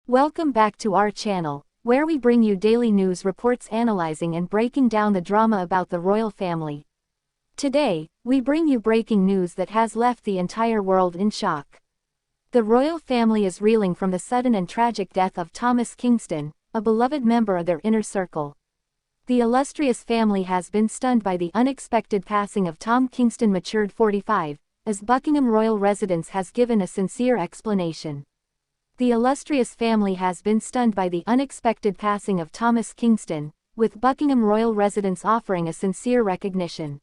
Welcome back to our channel, where we bring you daily news reports analyzing and breaking down the drama about the royal family. Today, we bring you breaking news that has left the entire world in shock. The royal family is reeling from the sudden and tragic death of Thomas Kingston, a beloved member of their inner circle. The illustrious family has been stunned by the unexpected passing of Tom Kingston, matured 45, as Buckingham Royal residence has given a sincere explanation. The illustrious family has been stunned by the unexpected passing of Thomas Kingston, with Buckingham Royal residence offering a sincere recognition.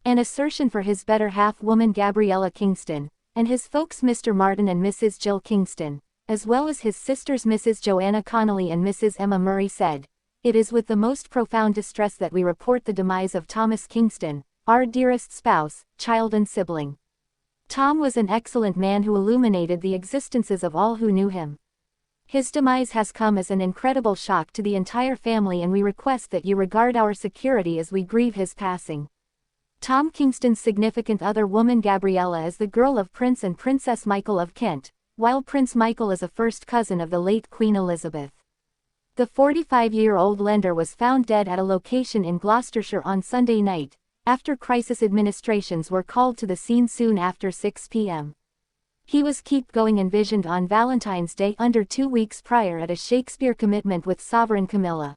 An assertion for his better half, Woman Gabriella Kingston, and his folks Mr. Martin and Mrs. Jill Kingston, as well as his sisters Mrs. Joanna Connolly and Mrs. Emma Murray, said, "It is with the most profound distress that we report the demise of Thomas Kingston, our dearest spouse, child and sibling. Tom was an excellent man who illuminated the existences of all who knew him. His demise has come as an incredible shock to the entire family, and we request that you regard our security as we grieve his passing." Tom Kingston's significant other, Woman Gabriella, is the girl of Prince and Princess Michael of Kent, while Prince Michael is a first cousin of the late Queen Elizabeth. The 45-year-old lender was found dead at a location in Gloucestershire on Sunday night, after crisis administrations were called to the scene soon after 6 p.m. He was kept going envisioned on Valentine's Day under 2 weeks prior at a Shakespeare commitment with Sovereign Camilla.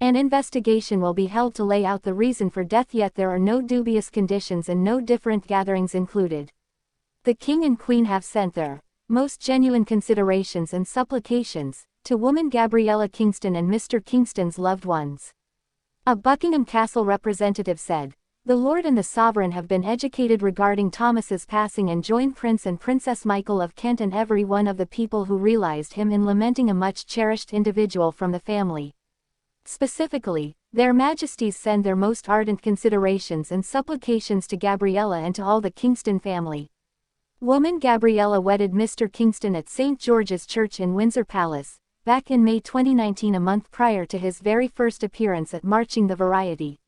An investigation will be held to lay out the reason for death, yet there are no dubious conditions and no different gatherings included. The King and Queen have sent their most genuine considerations and supplications to Woman Gabriella Kingston and Mr. Kingston's loved ones. A Buckingham Castle representative said, "The Lord and the Sovereign have been educated regarding Thomas's passing and join Prince and Princess Michael of Kent and every one of the people who realized him in lamenting a much cherished individual from the family. Specifically, their Majesties send their most ardent considerations and supplications to Gabriella and to all the Kingston family." Woman Gabriella wedded Mr. Kingston at St. George's Church in Windsor Palace, back in May 2019, a month prior to his very first appearance at Marching the Variety.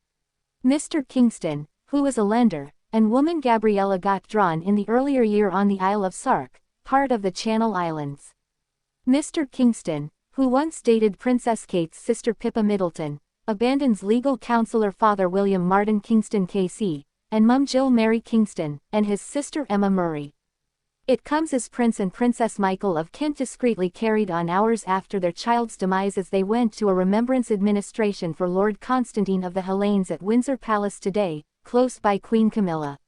Mr. Kingston, who was a lender, and Woman Gabriella got drawn in the earlier year on the Isle of Sark, part of the Channel Islands. Mr. Kingston, who once dated Princess Kate's sister Pippa Middleton, abandons legal counselor Father William Martin Kingston KC, and Mum Jill Mary Kingston, and his sister Emma Murray. It comes as Prince and Princess Michael of Kent discreetly carried on hours after their child's demise as they went to a remembrance administration for Lord Constantine of the Hellenes at Windsor Palace today, close by Queen Camilla.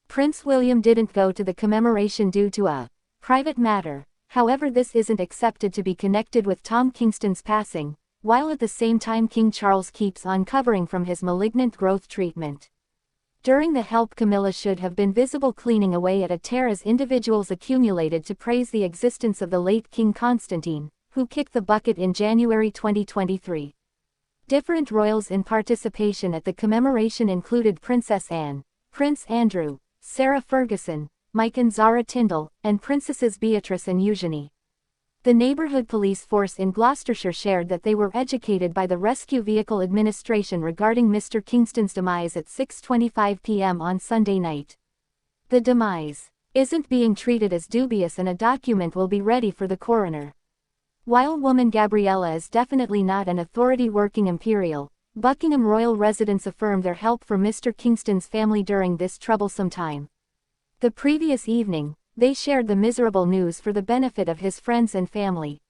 Prince William didn't go to the commemoration due to a private matter. However, this isn't accepted to be connected with Tom Kingston's passing, while at the same time King Charles keeps on recovering from his malignant growth treatment. During the help, Camilla should have been visible cleaning away at a tear as individuals accumulated to praise the existence of the late King Constantine, who kicked the bucket in January 2023. Different royals in participation at the commemoration included Princess Anne, Prince Andrew, Sarah Ferguson, Mike and Zara Tyndall, and Princesses Beatrice and Eugenie. The neighborhood police force in Gloucestershire shared that they were educated by the Rescue Vehicle Administration regarding Mr. Kingston's demise at 6:25 p.m. on Sunday night. The demise isn't being treated as dubious, and a document will be ready for the coroner. While Woman Gabriella is definitely not an authority working imperial, Buckingham Royal residents affirmed their help for Mr. Kingston's family during this troublesome time. The previous evening, they shared the miserable news for the benefit of his friends and family.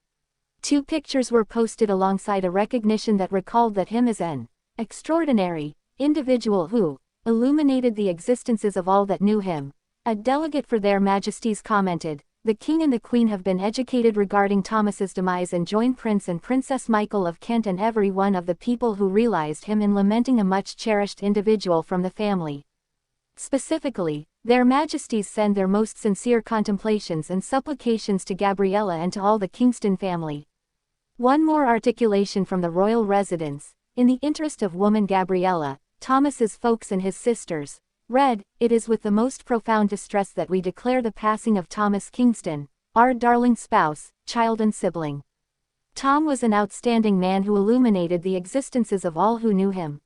2 pictures were posted alongside a recognition that recalled that him as an extraordinary individual who illuminated the existences of all that knew him. A delegate for their Majesties commented, "The King and the Queen have been educated regarding Thomas's demise and join Prince and Princess Michael of Kent and every one of the people who realized him in lamenting a much cherished individual from the family. Specifically, their Majesties send their most sincere contemplations and supplications to Gabriella and to all the Kingston family." One more articulation from the royal residence, in the interest of Woman Gabriella, Thomas's folks and his sisters, read, "It is with the most profound distress that we declare the passing of Thomas Kingston, our darling spouse, child and sibling. Tom was an outstanding man who illuminated the existences of all who knew him.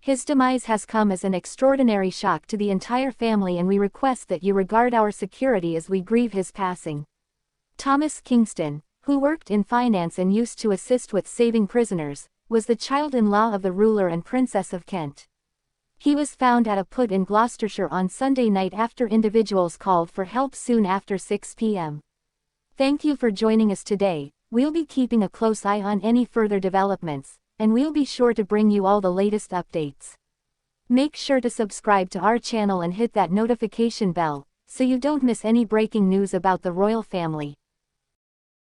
His demise has come as an extraordinary shock to the entire family, and we request that you regard our security as we grieve his passing." Thomas Kingston, who worked in finance and used to assist with saving prisoners, was the child-in-law of the ruler and Princess of Kent. He was found at a put in Gloucestershire on Sunday night after individuals called for help soon after 6 p.m. Thank you for joining us today. We'll be keeping a close eye on any further developments, and we'll be sure to bring you all the latest updates. Make sure to subscribe to our channel and hit that notification bell, so you don't miss any breaking news about the royal family.